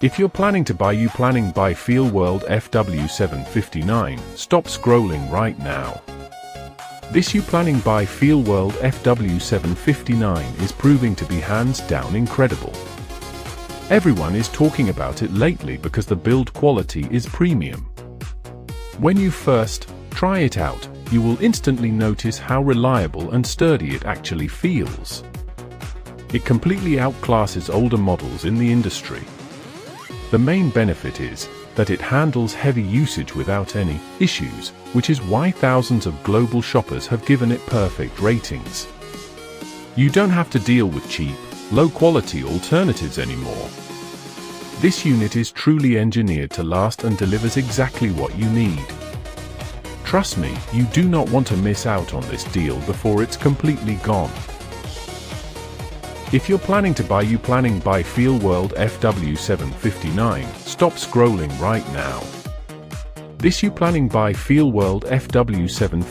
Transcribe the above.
If you're planning to buy FEELWORLD FW759, stop scrolling right now. This FEELWORLD FW759 is proving to be hands down incredible. Everyone is talking about it lately because the build quality is premium. When you first try it out, you will instantly notice how reliable and sturdy it actually feels. It completely outclasses older models in the industry. The main benefit is that it handles heavy usage without any issues, which is why thousands of global shoppers have given it perfect ratings. You don't have to deal with cheap, low-quality alternatives anymore. This unit is truly engineered to last and delivers exactly what you need. Trust me, you do not want to miss out on this deal before it's completely gone. If you're planning to buy FEELWORLD FW759, stop scrolling right now. This FEELWORLD FW759